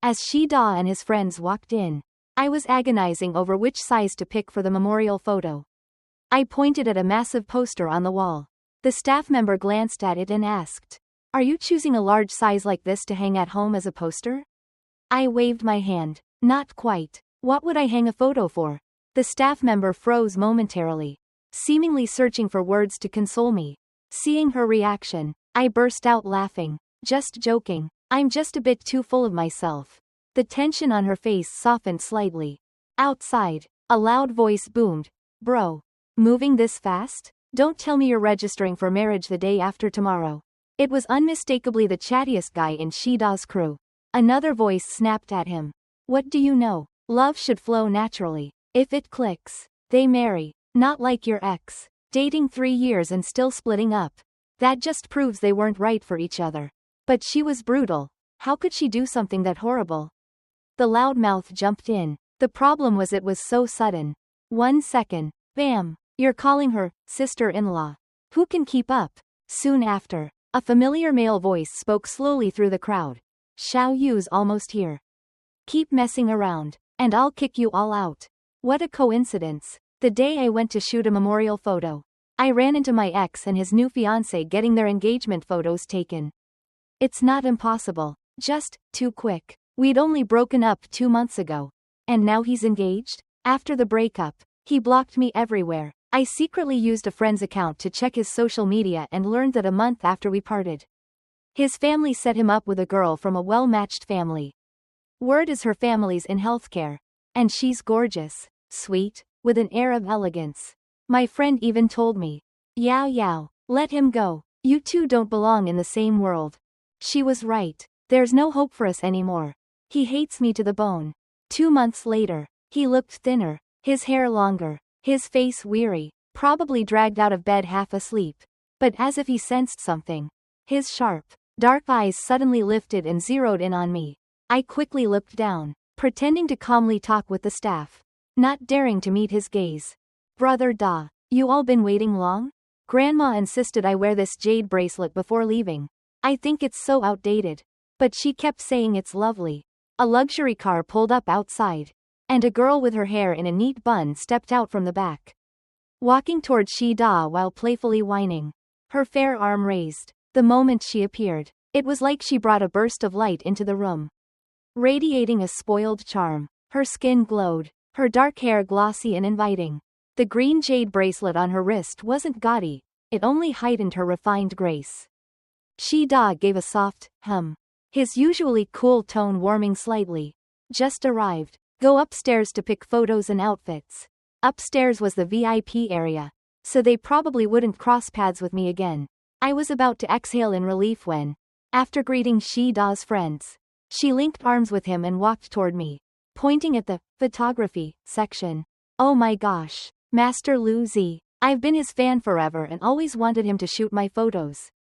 As Shida and his friends walked in, I was agonizing over which size to pick for the memorial photo. I pointed at a massive poster on the wall. The staff member glanced at it and asked, "Are you choosing a large size like this to hang at home as a poster?" I waved my hand. Not quite. What would I hang a photo for? The staff member froze momentarily, seemingly searching for words to console me. Seeing her reaction, I burst out laughing. Just joking. I'm just a bit too full of myself. The tension on her face softened slightly. Outside, a loud voice boomed. "Bro. Moving this fast? Don't tell me you're registering for marriage the day after tomorrow." It was unmistakably the chattiest guy in Shida's crew. Another voice snapped at him. "What do you know? Love should flow naturally. If it clicks, they marry. Not like your ex. Dating 3 years and still splitting up. That just proves they weren't right for each other." But she was brutal. How could she do something that horrible? The loudmouth jumped in. The problem was it was so sudden. 1 second. Bam. "You're calling her sister-in-law. Who can keep up?" Soon after, a familiar male voice spoke slowly through the crowd. "Xiao Yu's almost here. Keep messing around, and I'll kick you all out." What a coincidence. The day I went to shoot a memorial photo, I ran into my ex and his new fiancé getting their engagement photos taken. It's not impossible, just too quick. We'd only broken up 2 months ago. And now he's engaged? After the breakup, he blocked me everywhere. I secretly used a friend's account to check his social media and learned that a month after we parted, his family set him up with a girl from a well-matched family. Word is her family's in healthcare. And she's gorgeous, sweet, with an air of elegance. My friend even told me, "Yao Yao, let him go. You two don't belong in the same world." She was right. There's no hope for us anymore. He hates me to the bone. 2 months later, he looked thinner, his hair longer, his face weary, probably dragged out of bed half asleep. But as if he sensed something, his sharp, dark eyes suddenly lifted and zeroed in on me. I quickly looked down, pretending to calmly talk with the staff, not daring to meet his gaze. "Brother Da, you all been waiting long? Grandma insisted I wear this jade bracelet before leaving. I think it's so outdated. But she kept saying it's lovely." A luxury car pulled up outside, and a girl with her hair in a neat bun stepped out from the back, walking toward Shida while playfully whining, her fair arm raised. The moment she appeared, it was like she brought a burst of light into the room, radiating a spoiled charm. Her skin glowed, her dark hair glossy and inviting. The green jade bracelet on her wrist wasn't gaudy, it only heightened her refined grace. Shida gave a soft hum, his usually cool tone warming slightly. "Just arrived. Go upstairs to pick photos and outfits." Upstairs was the VIP area, so they probably wouldn't cross paths with me again. I was about to exhale in relief when, after greeting Shida's friends, she linked arms with him and walked toward me, pointing at the photography section. "Oh my gosh, Master Lu Zi. I've been his fan forever and always wanted him to shoot my photos."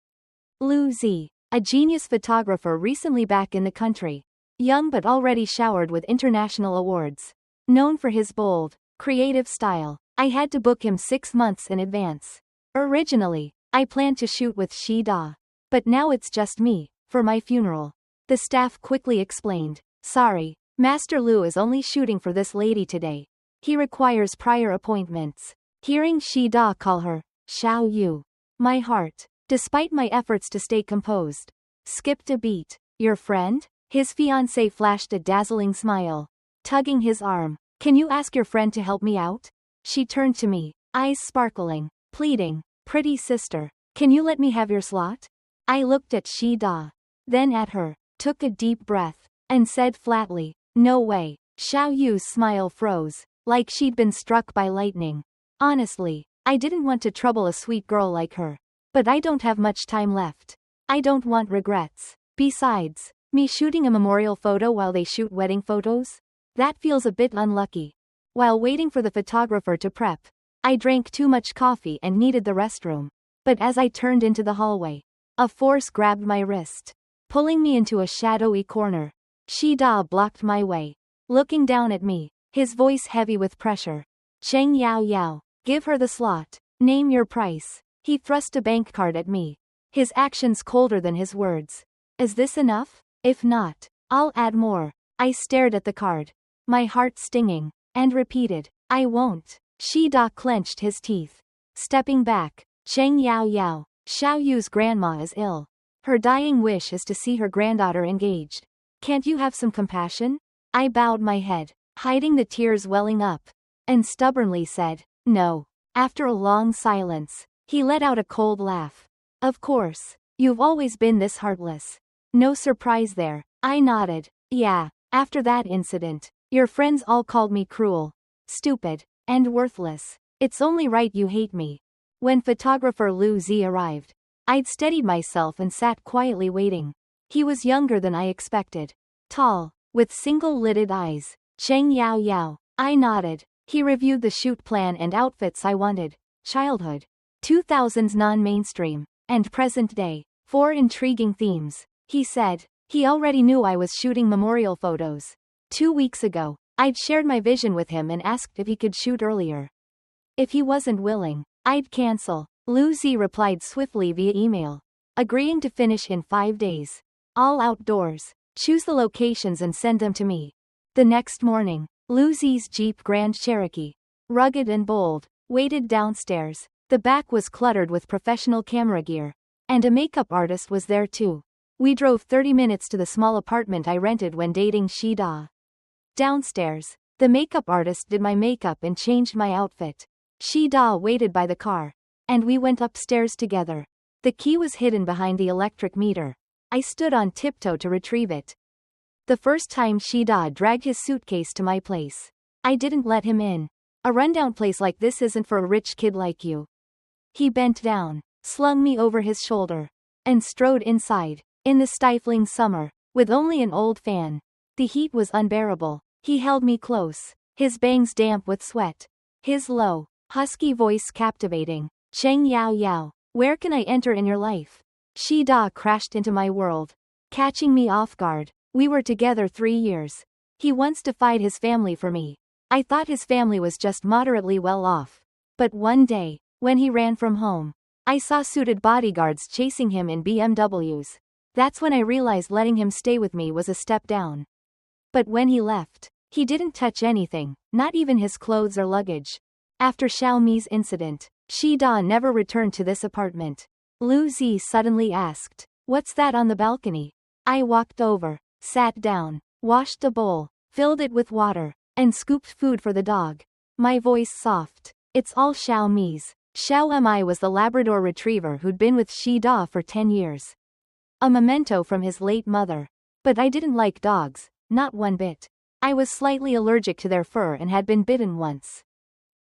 Lu Zi, a genius photographer recently back in the country, young but already showered with international awards. Known for his bold, creative style, I had to book him 6 months in advance. Originally, I planned to shoot with Shida. But now it's just me, for my funeral. The staff quickly explained, "Sorry, Master Lu is only shooting for this lady today. He requires prior appointments." Hearing Shida call her Xiao Yu, my heart, despite my efforts to stay composed, skipped a beat. "Your friend?" His fiancée flashed a dazzling smile, tugging his arm. "Can you ask your friend to help me out?" She turned to me, eyes sparkling, pleading, "Pretty sister, can you let me have your slot?" I looked at Shida, then at her, took a deep breath, and said flatly, "No way." Xiao Yu's smile froze, like she'd been struck by lightning. Honestly, I didn't want to trouble a sweet girl like her. But I don't have much time left. I don't want regrets. Besides, me shooting a memorial photo while they shoot wedding photos? That feels a bit unlucky. While waiting for the photographer to prep, I drank too much coffee and needed the restroom. But as I turned into the hallway, a force grabbed my wrist, pulling me into a shadowy corner. Shida blocked my way, looking down at me, his voice heavy with pressure. "Cheng Yao Yao, give her the slot. Name your price." He thrust a bank card at me, his actions colder than his words. "Is this enough? If not, I'll add more." I stared at the card, my heart stinging, and repeated, I won't. Shida clenched his teeth. Stepping back, Cheng Yao Yao, Xiao Yu's grandma is ill. Her dying wish is to see her granddaughter engaged. Can't you have some compassion? I bowed my head, hiding the tears welling up, and stubbornly said, no. After a long silence, he let out a cold laugh. Of course, you've always been this heartless. No surprise there. I nodded. Yeah, after that incident, your friends all called me cruel, stupid, and worthless. It's only right you hate me. When photographer Lu Zi arrived, I'd steadied myself and sat quietly waiting. He was younger than I expected. Tall, with single-lidded eyes. Cheng Yao Yao. I nodded. He reviewed the shoot plan and outfits I wanted. Childhood, 2000s non-mainstream, and present day. 4 intriguing themes. He said. He already knew I was shooting memorial photos. 2 weeks ago, I'd shared my vision with him and asked if he could shoot earlier. If he wasn't willing, I'd cancel. Lu Zi replied swiftly via email, agreeing to finish in 5 days. All outdoors. Choose the locations and send them to me. The next morning, Lu Zi's Jeep Grand Cherokee, rugged and bold, waited downstairs. The back was cluttered with professional camera gear, and a makeup artist was there too. We drove 30 minutes to the small apartment I rented when dating Shida. Downstairs, the makeup artist did my makeup and changed my outfit. Shida waited by the car, and we went upstairs together. The key was hidden behind the electric meter. I stood on tiptoe to retrieve it. The first time Shida dragged his suitcase to my place, I didn't let him in. A rundown place like this isn't for a rich kid like you. He bent down, slung me over his shoulder, and strode inside. In the stifling summer, with only an old fan, the heat was unbearable. He held me close, his bangs damp with sweat, his low, husky voice captivating. Cheng Yao Yao, where can I enter in your life? Shida crashed into my world, catching me off guard. We were together 3 years. He once defied his family for me. I thought his family was just moderately well off. But one day, when he ran from home, I saw suited bodyguards chasing him in BMWs. That's when I realized letting him stay with me was a step down. But when he left, he didn't touch anything, not even his clothes or luggage. After Xiaomi's incident, Shida never returned to this apartment. Lu Zi suddenly asked, what's that on the balcony? I walked over, sat down, washed a bowl, filled it with water, and scooped food for the dog. My voice soft. It's all Xiaomi's. Xiaomi was the Labrador retriever who'd been with Shida for 10 years. A memento from his late mother. But I didn't like dogs, not one bit. I was slightly allergic to their fur and had been bitten once.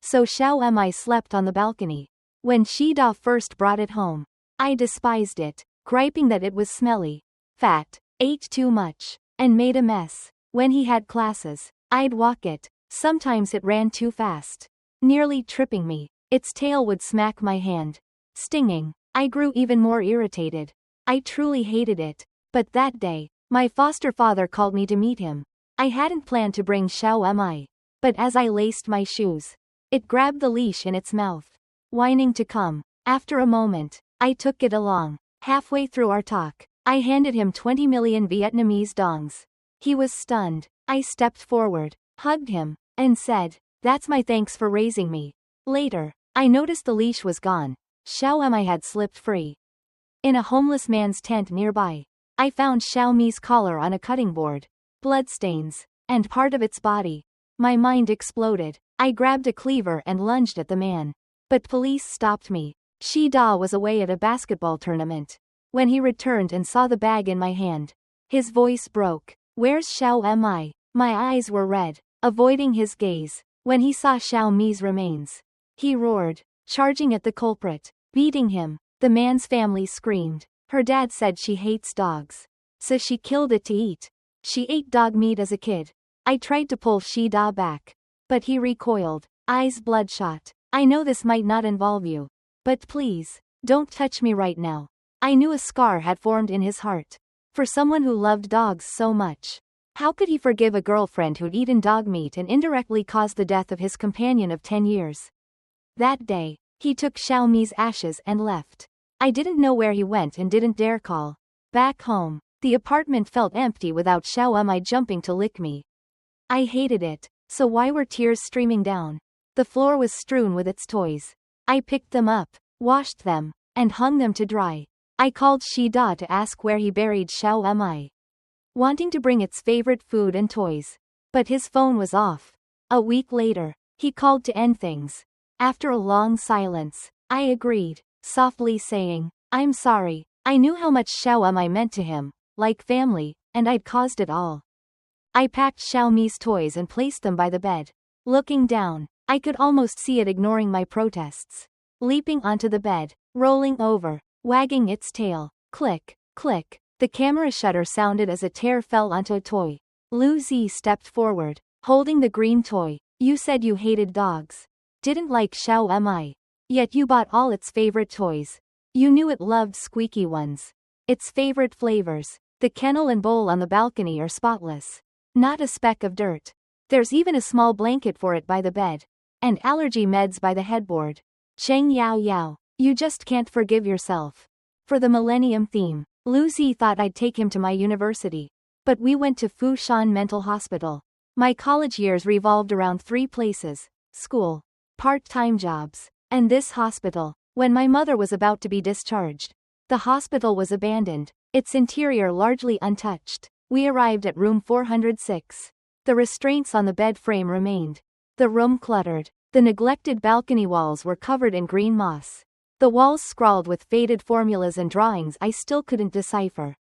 So Xiaomi slept on the balcony. When Shida first brought it home, I despised it, griping that it was smelly, fat, ate too much, and made a mess. When he had classes, I'd walk it. Sometimes it ran too fast, nearly tripping me. Its tail would smack my hand, stinging. I grew even more irritated. I truly hated it. But that day, my foster father called me to meet him. I hadn't planned to bring Xiaomi. But as I laced my shoes, it grabbed the leash in its mouth, whining to come. After a moment, I took it along. Halfway through our talk, I handed him 20 million Vietnamese dongs. He was stunned. I stepped forward, hugged him, and said, that's my thanks for raising me. Later, I noticed the leash was gone. Xiaomi had slipped free. In a homeless man's tent nearby, I found Xiaomi's collar on a cutting board, bloodstains, and part of its body. My mind exploded. I grabbed a cleaver and lunged at the man. But police stopped me. Shida was away at a basketball tournament. When he returned and saw the bag in my hand, his voice broke. Where's Xiaomi? My eyes were red, avoiding his gaze. When he saw Xiaomi's remains, he roared, charging at the culprit, beating him. The man's family screamed. Her dad said she hates dogs, so she killed it to eat. She ate dog meat as a kid. I tried to pull Shida back, but he recoiled, eyes bloodshot. I know this might not involve you, but please, don't touch me right now. I knew a scar had formed in his heart. For someone who loved dogs so much. How could he forgive a girlfriend who'd eaten dog meat and indirectly caused the death of his companion of 10 years? That day, he took Xiaomi's ashes and left. I didn't know where he went and didn't dare call. Back home, The apartment felt empty without Xiao Mi jumping to lick me. I hated it, so why were tears streaming down? The floor was strewn with its toys. I picked them up, washed them, and hung them to dry. I called Shida to ask where he buried Xiao Mi, wanting to bring its favorite food and toys. But his phone was off. A week later, he called to end things. After a long silence, I agreed, softly saying, "I'm sorry. I knew how much Xiao Mi meant to him, like family, and I'd caused it all." I packed Xiao Mi's toys and placed them by the bed. Looking down, I could almost see it ignoring my protests. Leaping onto the bed, rolling over, wagging its tail. Click, click. The camera shutter sounded as a tear fell onto a toy. Lu Zi stepped forward, holding the green toy. "You said you hated dogs. Didn't like Xiao Mi. Yet you bought all its favorite toys. You knew it loved squeaky ones. Its favorite flavors. The kennel and bowl on the balcony are spotless. Not a speck of dirt. There's even a small blanket for it by the bed. And allergy meds by the headboard. Cheng Yao Yao, you just can't forgive yourself." For the Millennium theme, Lu Zi thought I'd take him to my university. But we went to Fushan Mental Hospital. My college years revolved around 3 places: school, part-time jobs, and this hospital. When my mother was about to be discharged, the hospital was abandoned, its interior largely untouched. We arrived at room 406. The restraints on the bed frame remained. The room cluttered. The neglected balcony walls were covered in green moss. The walls scrawled with faded formulas and drawings I still couldn't decipher.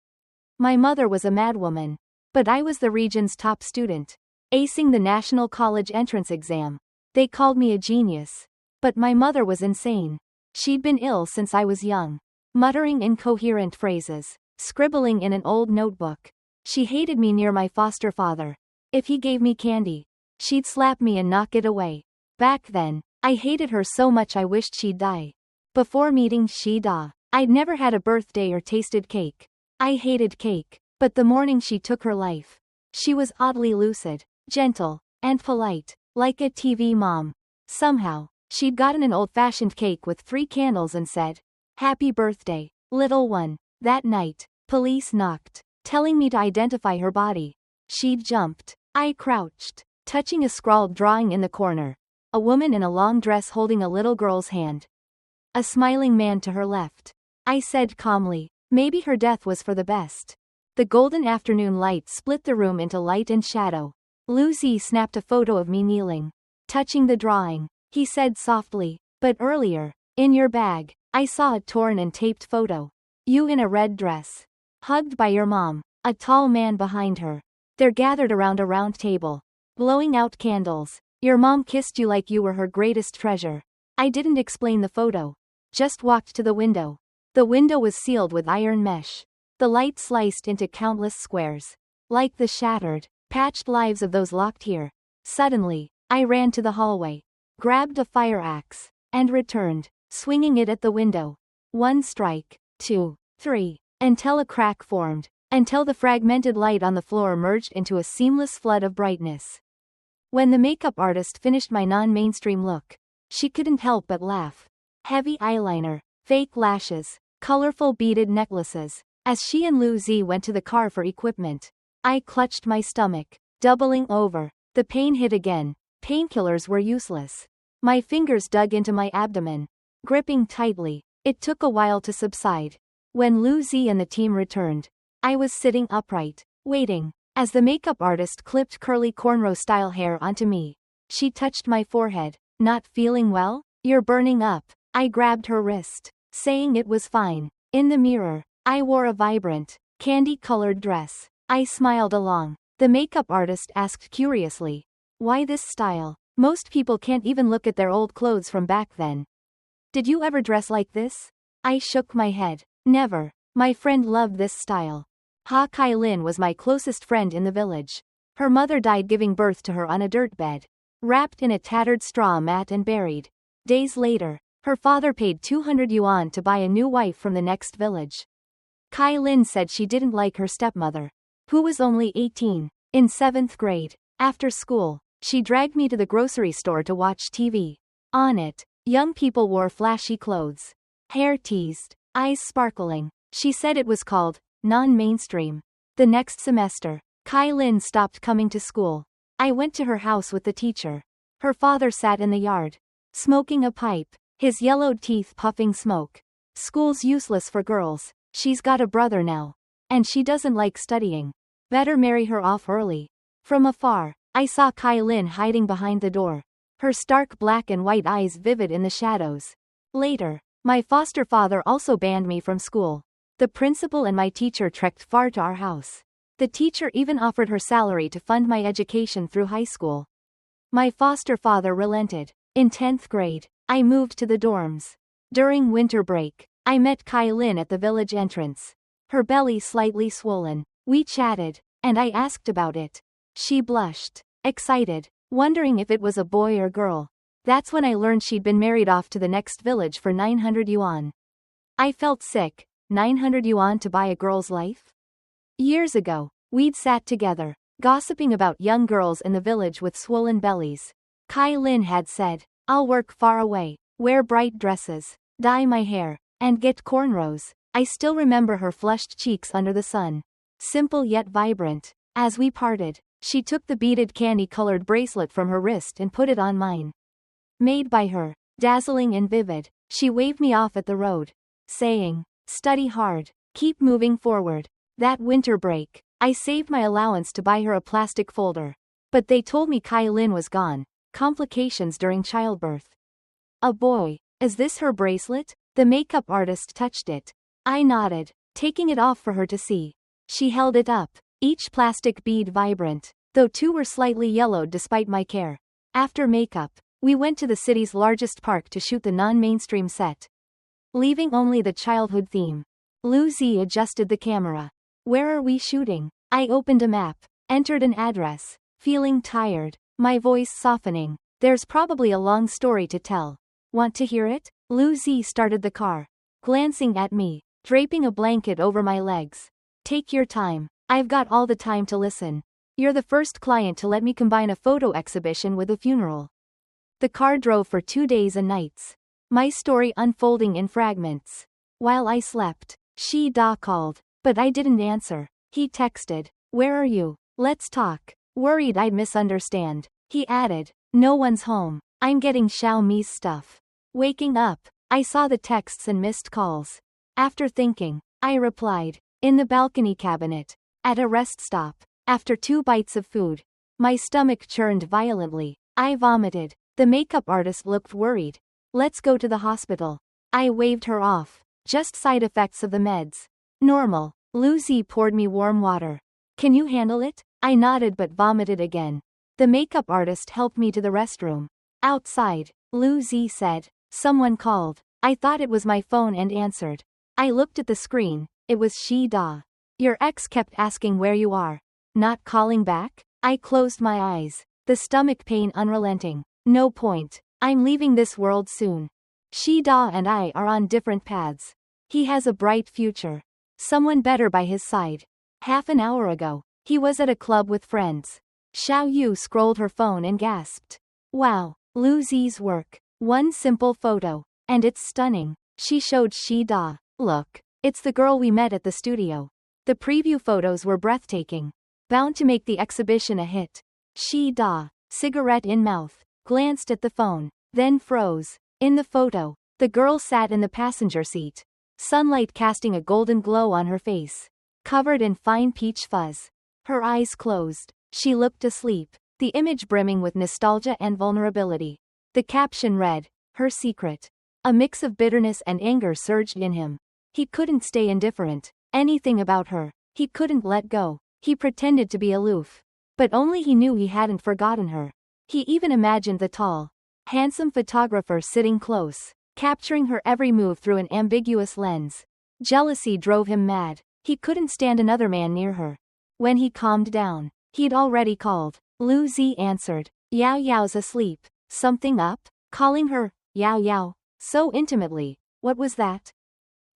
My mother was a madwoman. But I was the region's top student, acing the National College entrance exam. They called me a genius. But my mother was insane. She'd been ill since I was young, muttering incoherent phrases, scribbling in an old notebook. She hated me near my foster father. If he gave me candy, she'd slap me and knock it away. Back then, I hated her so much I wished she'd die. Before meeting Shida, I'd never had a birthday or tasted cake. I hated cake. But the morning she took her life, she was oddly lucid, gentle, and polite, like a TV mom. Somehow, she'd gotten an old-fashioned cake with 3 candles and said, "Happy birthday, little one." That night, police knocked, telling me to identify her body. She'd jumped. I crouched, touching a scrawled drawing in the corner. A woman in a long dress holding a little girl's hand. A smiling man to her left. I said calmly, maybe her death was for the best. The golden afternoon light split the room into light and shadow. Lu Zi snapped a photo of me kneeling, touching the drawing. He said softly, "But earlier, in your bag, I saw a torn and taped photo. You in a red dress, hugged by your mom, a tall man behind her. They're gathered around a round table, blowing out candles. Your mom kissed you like you were her greatest treasure." I didn't explain the photo, just walked to the window. The window was sealed with iron mesh. The light sliced into countless squares, like the shattered, patched lives of those locked here. Suddenly, I ran to the hallway, grabbed a fire axe, and returned, swinging it at the window. 1 strike, 2, 3, until a crack formed, until the fragmented light on the floor merged into a seamless flood of brightness. When the makeup artist finished my non-mainstream look, she couldn't help but laugh. Heavy eyeliner, fake lashes, colorful beaded necklaces. As she and Lu Zi went to the car for equipment, I clutched my stomach, doubling over. The pain hit again. Painkillers were useless. My fingers dug into my abdomen, gripping tightly. It took a while to subside. When Lu Zi and the team returned, I was sitting upright, waiting. As the makeup artist clipped curly cornrow-style hair onto me, she touched my forehead. "Not feeling well? You're burning up." I grabbed her wrist, saying it was fine. In the mirror, I wore a vibrant, candy-colored dress. I smiled along. The makeup artist asked curiously, "Why this style? Most people can't even look at their old clothes from back then. Did you ever dress like this?" I shook my head. "Never. My friend loved this style." Ha Kai Lin was my closest friend in the village. Her mother died giving birth to her on a dirt bed, wrapped in a tattered straw mat and buried. Days later, her father paid 200 yuan to buy a new wife from the next village. Kai Lin said she didn't like her stepmother, who was only 18. In 7th grade, after school, she dragged me to the grocery store to watch TV. On it, young people wore flashy clothes, hair teased, eyes sparkling. She said it was called non-mainstream. The next semester, Kai Lin stopped coming to school. I went to her house with the teacher. Her father sat in the yard, smoking a pipe, his yellowed teeth puffing smoke. School's useless for girls. She's got a brother now. And she doesn't like studying. Better marry her off early. From afar, I saw Kai Lin hiding behind the door, her stark black and white eyes vivid in the shadows. Later, my foster father also banned me from school. The principal and my teacher trekked far to our house. The teacher even offered her salary to fund my education through high school. My foster father relented. In 10th grade, I moved to the dorms. During winter break, I met Kai Lin at the village entrance. Her belly slightly swollen. We chatted, and I asked about it. She blushed, excited, wondering if it was a boy or girl. That's when I learned she'd been married off to the next village for 900 yuan. I felt sick. 900 yuan to buy a girl's life? Years ago, we'd sat together, gossiping about young girls in the village with swollen bellies. Kai Lin had said, "I'll work far away, wear bright dresses, dye my hair, and get cornrows." I still remember her flushed cheeks under the sun. Simple yet vibrant. As we parted, she took the beaded candy-colored bracelet from her wrist and put it on mine. Made by her, dazzling and vivid, she waved me off at the road, saying, "Study hard, keep moving forward." That winter break, I saved my allowance to buy her a plastic folder. But they told me Kai Lin was gone. Complications during childbirth. A boy. Is this her bracelet? The makeup artist touched it. I nodded, taking it off for her to see. She held it up, each plastic bead vibrant, though two were slightly yellowed despite my care. After makeup, we went to the city's largest park to shoot the non-mainstream set, leaving only the childhood theme. Lu Zi adjusted the camera. Where are we shooting? I opened a map, entered an address, feeling tired, my voice softening. There's probably a long story to tell. Want to hear it? Lu Zi started the car, glancing at me, draping a blanket over my legs. Take your time. I've got all the time to listen. You're the first client to let me combine a photo exhibition with a funeral. The car drove for 2 days and nights, my story unfolding in fragments. While I slept, Shi Da called, but I didn't answer. He texted, "Where are you? Let's talk." Worried I'd misunderstand, he added, "No one's home. I'm getting Xiaomi's stuff." Waking up, I saw the texts and missed calls. After thinking, I replied, "In the balcony cabinet, at a rest stop." After 2 bites of food, my stomach churned violently. I vomited. The makeup artist looked worried. "Let's go to the hospital." I waved her off. "Just side effects of the meds. Normal." Lu Zi poured me warm water. "Can you handle it?" I nodded but vomited again. The makeup artist helped me to the restroom. Outside, Lu Zi said, "Someone called." I thought it was my phone and answered. I looked at the screen. It was Shi Da. "Your ex kept asking where you are. Not calling back?" I closed my eyes, the stomach pain unrelenting. "No point. I'm leaving this world soon. Shi Da and I are on different paths. He has a bright future. Someone better by his side." Half an hour ago, he was at a club with friends. Xiao Yu scrolled her phone and gasped. "Wow, Lu Zi's work. One simple photo. And it's stunning." She showed Shi Da. "Look, it's the girl we met at the studio." The preview photos were breathtaking. Bound to make the exhibition a hit. Shi Da, cigarette in mouth, glanced at the phone, then froze. In the photo, the girl sat in the passenger seat, sunlight casting a golden glow on her face, covered in fine peach fuzz. Her eyes closed. She looked asleep, the image brimming with nostalgia and vulnerability. The caption read, "Her secret." A mix of bitterness and anger surged in him. He couldn't stay indifferent. Anything about her, he couldn't let go. He pretended to be aloof, but only he knew he hadn't forgotten her. He even imagined the tall, handsome photographer sitting close, capturing her every move through an ambiguous lens. Jealousy drove him mad. He couldn't stand another man near her. When he calmed down, he'd already called. Lu Zi answered. "Yao Yao's asleep." Something up? Calling her, Yao Yao, so intimately. What was that?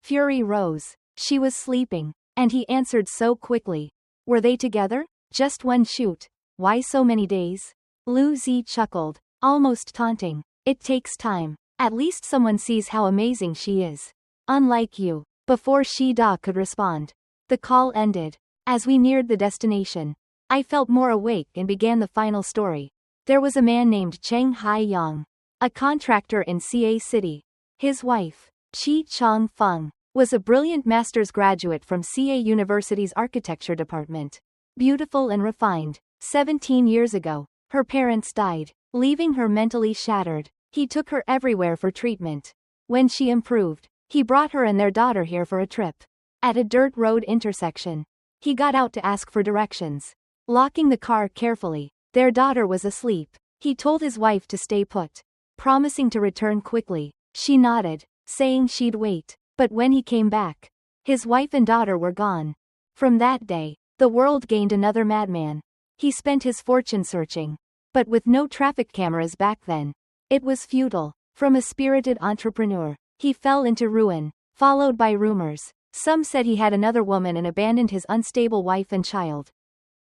Fury rose. She was sleeping, and he answered so quickly. Were they together? Just one shoot. Why so many days? Lu Zi chuckled, almost taunting. "It takes time. At least someone sees how amazing she is. Unlike you." Before Shi Da could respond, the call ended. As we neared the destination, I felt more awake and began the final story. There was a man named Cheng Hai-yong, a contractor in Ca City. His wife, Chi Chong-feng, was a brilliant master's graduate from Ca University's architecture department. Beautiful and refined. 17 years ago, her parents died, leaving her mentally shattered. He took her everywhere for treatment. When she improved, he brought her and their daughter here for a trip. At a dirt road intersection, he got out to ask for directions. Locking the car carefully, their daughter was asleep. He told his wife to stay put, promising to return quickly. She nodded, saying she'd wait. But when he came back, his wife and daughter were gone. From that day, the world gained another madman. He spent his fortune searching. But with no traffic cameras back then, it was futile. From a spirited entrepreneur, he fell into ruin, followed by rumors. Some said he had another woman and abandoned his unstable wife and child.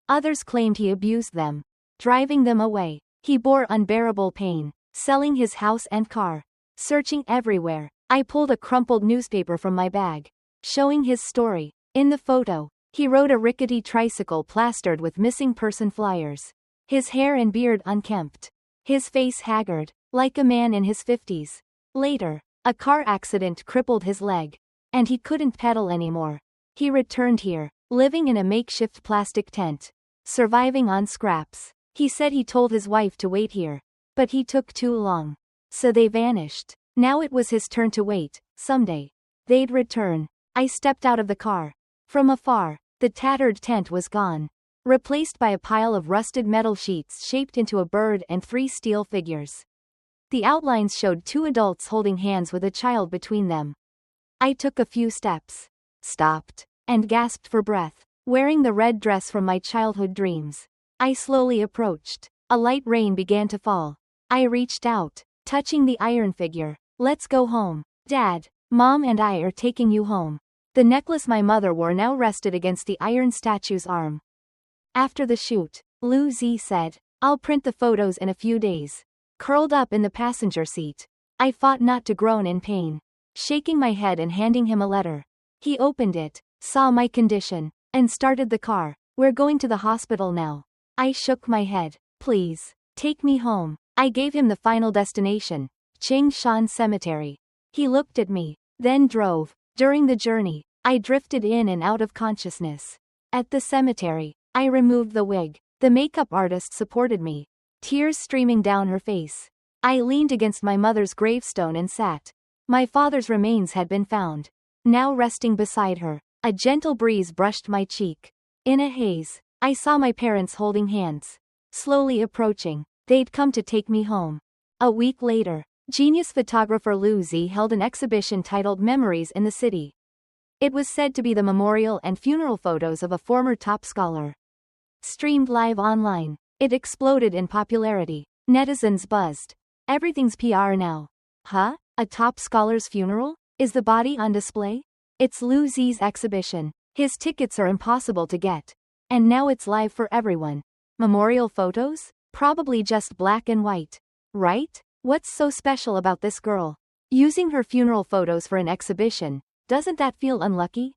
Others claimed he abused them, driving them away. He bore unbearable pain, selling his house and car. Searching everywhere, I pulled a crumpled newspaper from my bag, showing his story. In the photo, he rode a rickety tricycle plastered with missing person flyers. His hair and beard unkempt. His face haggard, like a man in his 50s. Later, a car accident crippled his leg, and he couldn't pedal anymore. He returned here, living in a makeshift plastic tent, surviving on scraps. He said he told his wife to wait here, but he took too long. So they vanished. Now it was his turn to wait. Someday, they'd return. I stepped out of the car. From afar, the tattered tent was gone, replaced by a pile of rusted metal sheets shaped into a bird and 3 steel figures. The outlines showed 2 adults holding hands with a child between them. I took a few steps, stopped, and gasped for breath, wearing the red dress from my childhood dreams. I slowly approached. A light rain began to fall. I reached out, touching the iron figure. Let's go home. Dad, Mom and I are taking you home. The necklace my mother wore now rested against the iron statue's arm. After the shoot, Lu Zi said, I'll print the photos in a few days. Curled up in the passenger seat, I fought not to groan in pain, shaking my head and handing him a letter. He opened it, saw my condition, and started the car. We're going to the hospital now. I shook my head. Please, take me home. I gave him the final destination, Changshan Cemetery. He looked at me, then drove. During the journey, I drifted in and out of consciousness. At the cemetery, I removed the wig. The makeup artist supported me, tears streaming down her face. I leaned against my mother's gravestone and sat. My father's remains had been found. Now resting beside her, a gentle breeze brushed my cheek. In a haze, I saw my parents holding hands, slowly approaching. They'd come to take me home. A week later, genius photographer Lu Zi held an exhibition titled Memories in the City. It was said to be the memorial and funeral photos of a former top scholar. Streamed live online, it exploded in popularity. Netizens buzzed. Everything's PR now. Huh? A top scholar's funeral? Is the body on display? It's Lu Zi's exhibition. His tickets are impossible to get. And now it's live for everyone. Memorial photos? Probably just black and white. Right? What's so special about this girl? Using her funeral photos for an exhibition, doesn't that feel unlucky?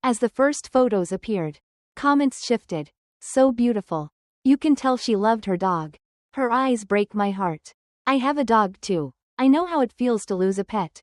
As the first photos appeared, comments shifted. So beautiful. You can tell she loved her dog. Her eyes break my heart. I have a dog too. I know how it feels to lose a pet.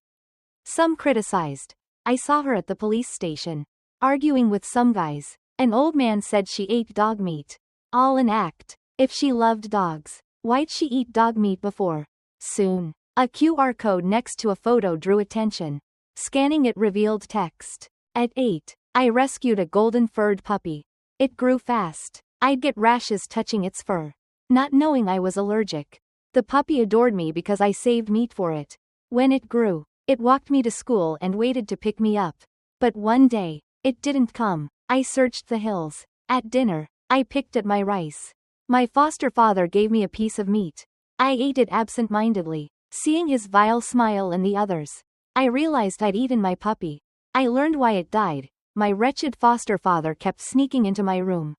Some criticized. I saw her at the police station, arguing with some guys. An old man said she ate dog meat. All an act. If she loved dogs, why'd she eat dog meat before? Soon, a QR code next to a photo drew attention. Scanning it revealed text. At 8, I rescued a golden-furred puppy. It grew fast. I'd get rashes touching its fur, not knowing I was allergic. The puppy adored me because I saved meat for it. When it grew, it walked me to school and waited to pick me up. But one day, it didn't come. I searched the hills. At dinner, I picked at my rice. My foster father gave me a piece of meat. I ate it absent-mindedly, seeing his vile smile and the others. I realized I'd eaten my puppy. I learned why it died. My wretched foster father kept sneaking into my room.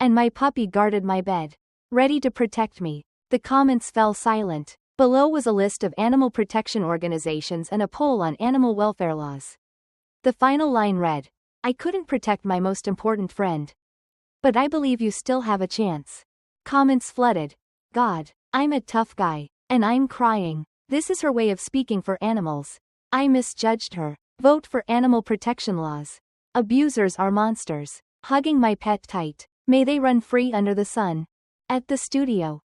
And my puppy guarded my bed, ready to protect me. The comments fell silent. Below was a list of animal protection organizations and a poll on animal welfare laws. The final line read, I couldn't protect my most important friend. But I believe you still have a chance. Comments flooded. God, I'm a tough guy. And I'm crying. This is her way of speaking for animals. I misjudged her. Vote for animal protection laws. Abusers are monsters. Hugging my pet tight. May they run free under the sun. At the studio,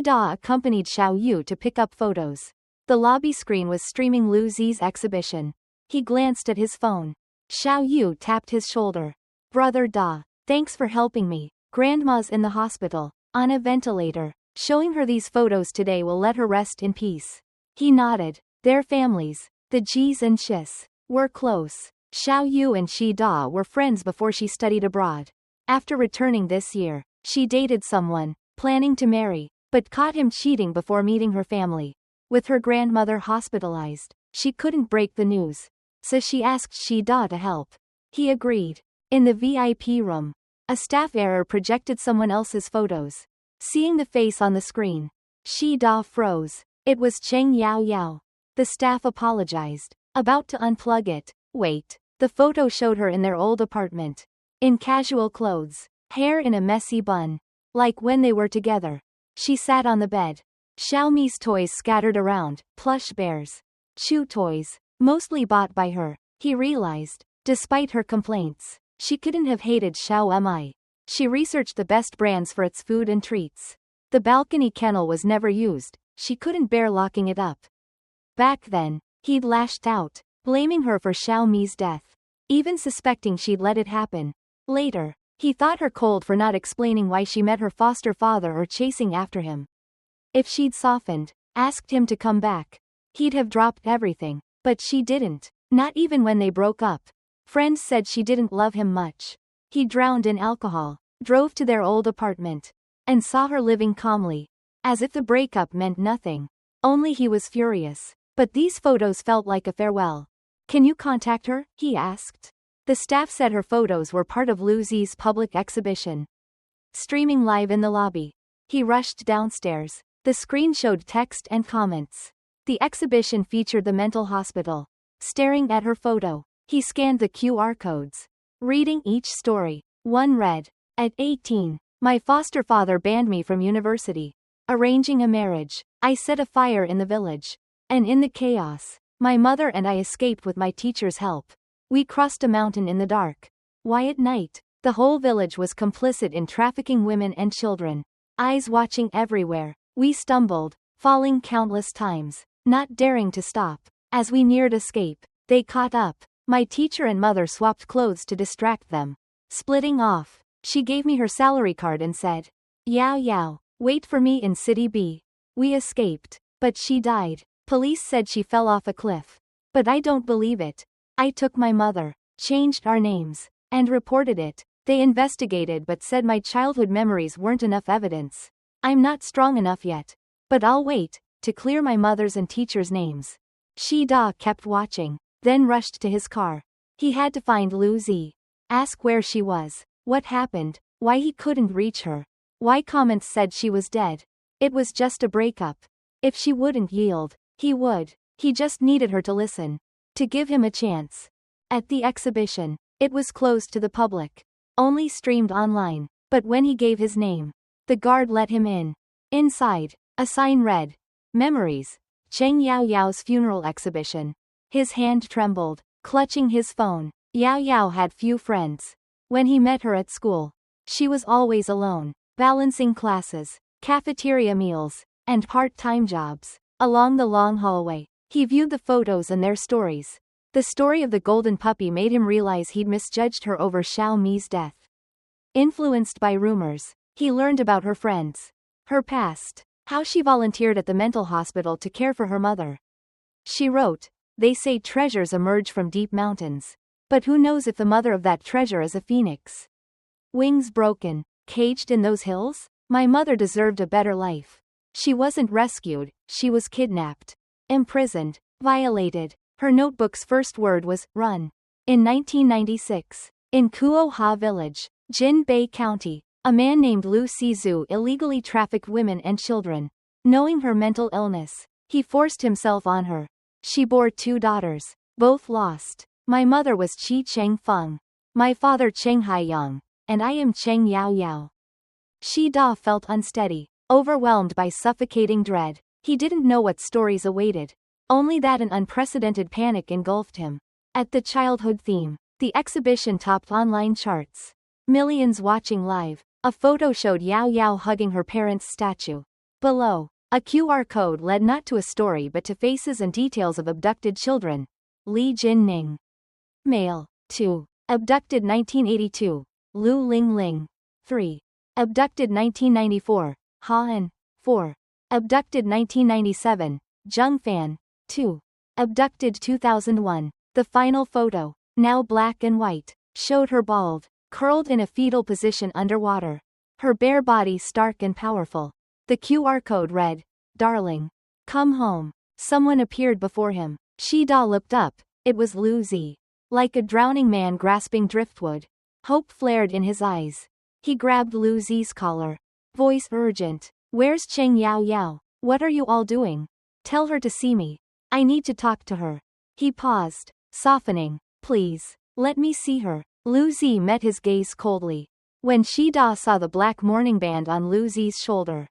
Da accompanied Xiao Yu to pick up photos. The lobby screen was streaming Lu Zi's exhibition. He glanced at his phone. Xiao Yu tapped his shoulder. Brother Da, thanks for helping me. Grandma's in the hospital, on a ventilator. Showing her these photos today will let her rest in peace. He nodded. Their families, the Jis and Chis, were close. Xiao Yu and Da were friends before she studied abroad. After returning this year, she dated someone, planning to marry, but caught him cheating before meeting her family. With her grandmother hospitalized, she couldn't break the news. So she asked Da to help. He agreed. In the VIP room, a staff error projected someone else's photos. Seeing the face on the screen, Da froze. It was Cheng Yao Yao. The staff apologized. About to unplug it. Wait. The photo showed her in their old apartment. In casual clothes. Hair in a messy bun. Like when they were together. She sat on the bed. Xiaomi's toys scattered around, plush bears. Chew toys. Mostly bought by her. He realized. Despite her complaints, she couldn't have hated Xiaomi. She researched the best brands for its food and treats. The balcony kennel was never used. She couldn't bear locking it up. Back then, he'd lashed out, blaming her for Xiaomi's death. Even suspecting she'd let it happen. Later, he thought her cold for not explaining why she met her foster father or chasing after him. If she'd softened, asked him to come back, he'd have dropped everything. But she didn't. Not even when they broke up. Friends said she didn't love him much. He drowned in alcohol, drove to their old apartment, and saw her living calmly. As if the breakup meant nothing. Only he was furious. But these photos felt like a farewell. Can you contact her? He asked. The staff said her photos were part of Lu Zi's public exhibition. Streaming live in the lobby. He rushed downstairs. The screen showed text and comments. The exhibition featured the mental hospital. Staring at her photo, he scanned the QR codes. Reading each story. One read, at 18, my foster father banned me from university. Arranging a marriage, I set a fire in the village. And in the chaos, my mother and I escaped with my teacher's help. We crossed a mountain in the dark. Why at night? The whole village was complicit in trafficking women and children. Eyes watching everywhere. We stumbled, falling countless times, not daring to stop. As we neared escape, they caught up. My teacher and mother swapped clothes to distract them. Splitting off, she gave me her salary card and said, Yao Yao, wait for me in City B. We escaped, but she died. Police said she fell off a cliff. But I don't believe it. I took my mother, changed our names, and reported it. They investigated but said my childhood memories weren't enough evidence. I'm not strong enough yet. But I'll wait, to clear my mother's and teacher's names. Da kept watching, then rushed to his car. He had to find Lu Zi. Ask where she was, what happened, why he couldn't reach her. Why comments said she was dead. It was just a breakup. If she wouldn't yield, he would. He just needed her to listen. To give him a chance. At the exhibition, it was closed to the public. Only streamed online. But when he gave his name, the guard let him in. Inside, a sign read, Memories, Cheng Yao Yao's funeral exhibition. His hand trembled, clutching his phone. Yao Yao had few friends. When he met her at school, she was always alone, balancing classes, cafeteria meals, and part-time jobs. Along the long hallway, he viewed the photos and their stories. The story of the golden puppy made him realize he'd misjudged her over Xiaomi's death. Influenced by rumors, he learned about her friends, her past, how she volunteered at the mental hospital to care for her mother. She wrote, they say treasures emerge from deep mountains. But who knows if the mother of that treasure is a phoenix? Wings broken, caged in those hills? My mother deserved a better life. She wasn't rescued, she was kidnapped. Imprisoned, violated. Her notebook's first word was, run. In 1996, in Kuo Ha Village, Jinbei County, a man named Lu Sizhu illegally trafficked women and children. Knowing her mental illness, he forced himself on her. She bore 2 daughters, both lost. My mother was Qi Cheng Feng. My father Cheng Haiyang, and I am Cheng Yao Yao. Shi Da felt unsteady, overwhelmed by suffocating dread. He didn't know what stories awaited, only that an unprecedented panic engulfed him. At the childhood theme, the exhibition topped online charts. Millions watching live. A photo showed Yao Yao hugging her parents' statue. Below, a QR code led not to a story but to faces and details of abducted children. Li Jin-ning. Male. 2. Abducted 1982. Lu Ling Ling. 3. Abducted 1994. Ha An. 4. Abducted 1997. Zheng Fan. 2. Abducted 2001. The final photo, now black and white, showed her bald, curled in a fetal position underwater. Her bare body stark and powerful. The QR code read, "Darling, come home." Someone appeared before him. Shi Da looked up. It was Lu Zi. Like a drowning man grasping driftwood. Hope flared in his eyes. He grabbed Lu Zi's collar. Voice urgent. "Where's Cheng Yao Yao? What are you all doing? Tell her to see me. I need to talk to her." He paused, softening. "Please, let me see her." Lu Zi met his gaze coldly. When Shi Da saw the black mourning band on Lu Zi's shoulder,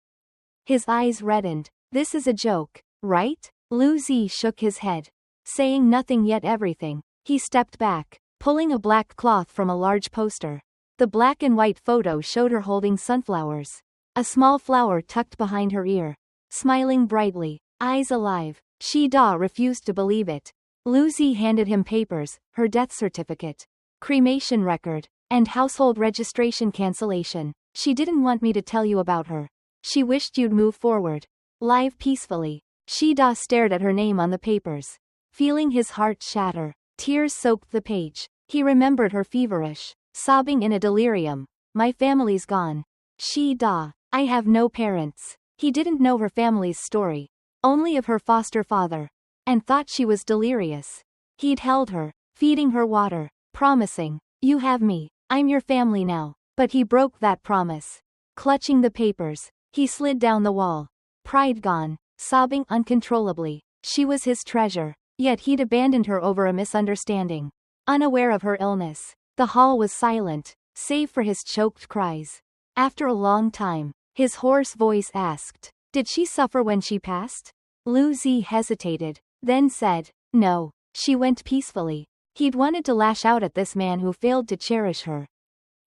his eyes reddened. "This is a joke, right?" Lu Zi shook his head. Saying nothing yet everything, he stepped back, pulling a black cloth from a large poster. The black and white photo showed her holding sunflowers. A small flower tucked behind her ear. Smiling brightly, eyes alive. Shi Da refused to believe it. Lu Zi handed him papers, her death certificate, cremation record, and household registration cancellation. "She didn't want me to tell you about her. She wished you'd move forward. Live peacefully." Shi Da stared at her name on the papers, feeling his heart shatter. Tears soaked the page. He remembered her feverish, sobbing in a delirium. "My family's gone. Shi Da, I have no parents." He didn't know her family's story, only of her foster father, and thought she was delirious. He'd held her, feeding her water, promising, "You have me, I'm your family now." But he broke that promise. Clutching the papers, he slid down the wall. Pride gone, sobbing uncontrollably. She was his treasure, yet he'd abandoned her over a misunderstanding. Unaware of her illness, the hall was silent, save for his choked cries. After a long time, his hoarse voice asked, "Did she suffer when she passed?" Lu Zi hesitated, then said, "No, she went peacefully." He'd wanted to lash out at this man who failed to cherish her.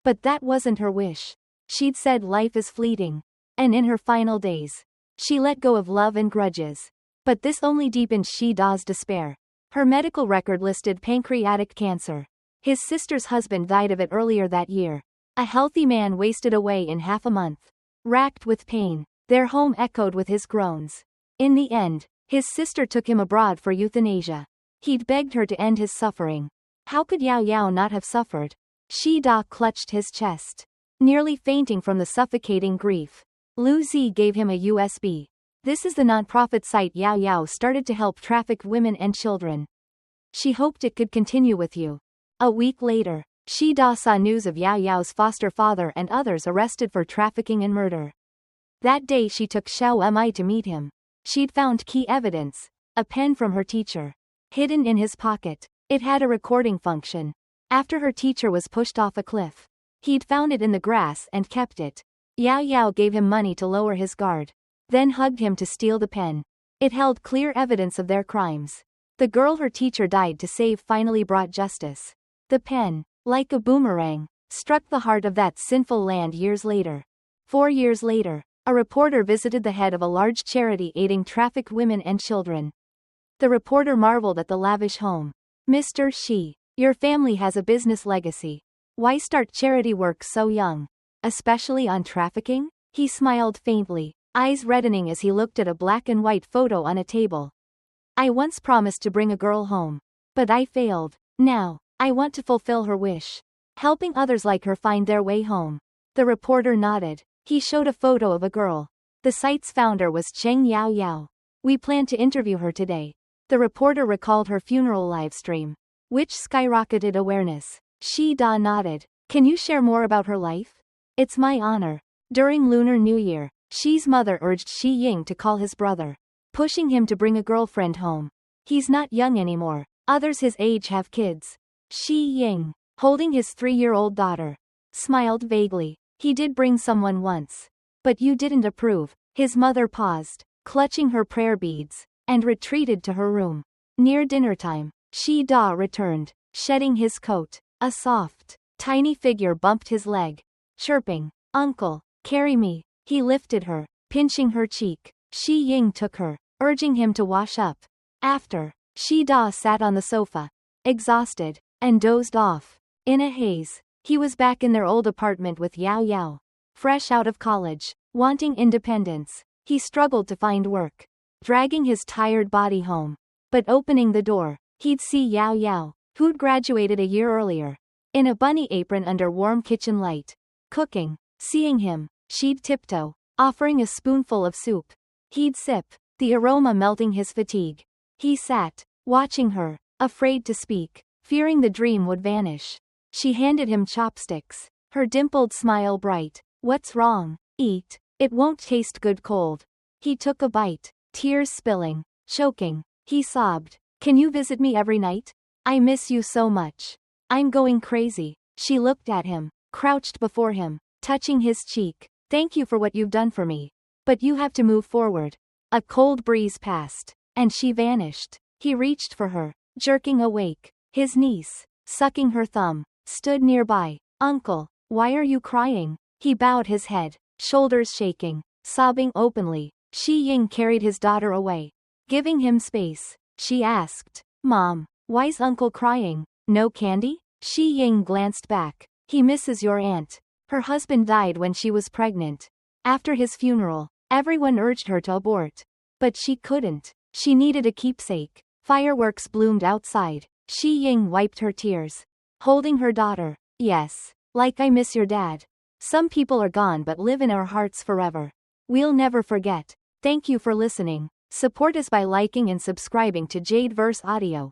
But that wasn't her wish. She'd said life is fleeting. And in her final days, she let go of love and grudges. But this only deepened Shi Da's despair. Her medical record listed pancreatic cancer. His sister's husband died of it earlier that year. A healthy man wasted away in half a month. Racked with pain, their home echoed with his groans. In the end, his sister took him abroad for euthanasia. He'd begged her to end his suffering. How could Yao Yao not have suffered? Shi Da clutched his chest, nearly fainting from the suffocating grief. Lu Zi gave him a USB. "This is the non-profit site Yao Yao started to help trafficked women and children. She hoped it could continue with you." A week later, Shi Da saw news of Yao Yao's foster father and others arrested for trafficking and murder. That day she took Xiao Mi to meet him. She'd found key evidence, a pen from her teacher, hidden in his pocket. It had a recording function. After her teacher was pushed off a cliff, he'd found it in the grass and kept it. Yao Yao gave him money to lower his guard, then hugged him to steal the pen. It held clear evidence of their crimes. The girl her teacher died to save finally brought justice. The pen, like a boomerang, struck the heart of that sinful land years later. 4 years later, a reporter visited the head of a large charity aiding trafficked women and children. The reporter marveled at the lavish home. "Mr. Shi, your family has a business legacy. Why start charity work so young? Especially on trafficking?" He smiled faintly, eyes reddening as he looked at a black and white photo on a table. "I once promised to bring a girl home. But I failed. Now, I want to fulfill her wish. Helping others like her find their way home." The reporter nodded. He showed a photo of a girl. The site's founder was Cheng Yao Yao. "We plan to interview her today." The reporter recalled her funeral livestream, which skyrocketed awareness. Shi Da nodded. "Can you share more about her life?" "It's my honor." During Lunar New Year, Shi's mother urged Shi Ying to call his brother, pushing him to bring a girlfriend home. "He's not young anymore. Others his age have kids." Shi Ying, holding his 3-year-old daughter. Smiled vaguely. He did bring someone once. But you didn't approve. His mother paused, clutching her prayer beads, and retreated to her room. Near dinner time, Da returned, shedding his coat. A soft, tiny figure bumped his leg, chirping, "Uncle, carry me." He lifted her, pinching her cheek. Ying took her, urging him to wash up. After, Da sat on the sofa, exhausted, and dozed off. In a haze, he was back in their old apartment with Yao Yao. Fresh out of college, wanting independence, he struggled to find work, dragging his tired body home. But opening the door, he'd see Yao Yao, who'd graduated a year earlier, in a bunny apron under warm kitchen light, cooking. Seeing him, she'd tiptoe, offering a spoonful of soup. He'd sip, the aroma melting his fatigue. He sat, watching her, afraid to speak, fearing the dream would vanish. She handed him chopsticks, her dimpled smile bright. "What's wrong? Eat. It won't taste good cold." He took a bite, tears spilling, choking. He sobbed, "Can you visit me every night? I miss you so much. I'm going crazy." She looked at him, crouched before him, touching his cheek. "Thank you for what you've done for me. But you have to move forward." A cold breeze passed, and she vanished. He reached for her, jerking awake. His niece, sucking her thumb, stood nearby. "Uncle, why are you crying?" He bowed his head, shoulders shaking, sobbing openly. Ying carried his daughter away. Giving him space, she asked, "Mom, why's Uncle crying? No candy?" Ying glanced back. "He misses your aunt. Her husband died when she was pregnant. After his funeral, everyone urged her to abort. But she couldn't. She needed a keepsake." Fireworks bloomed outside. Ying wiped her tears, holding her daughter. "Yes, like I miss your dad. Some people are gone but live in our hearts forever. We'll never forget." Thank you for listening. Support us by liking and subscribing to JadeVerse Audio.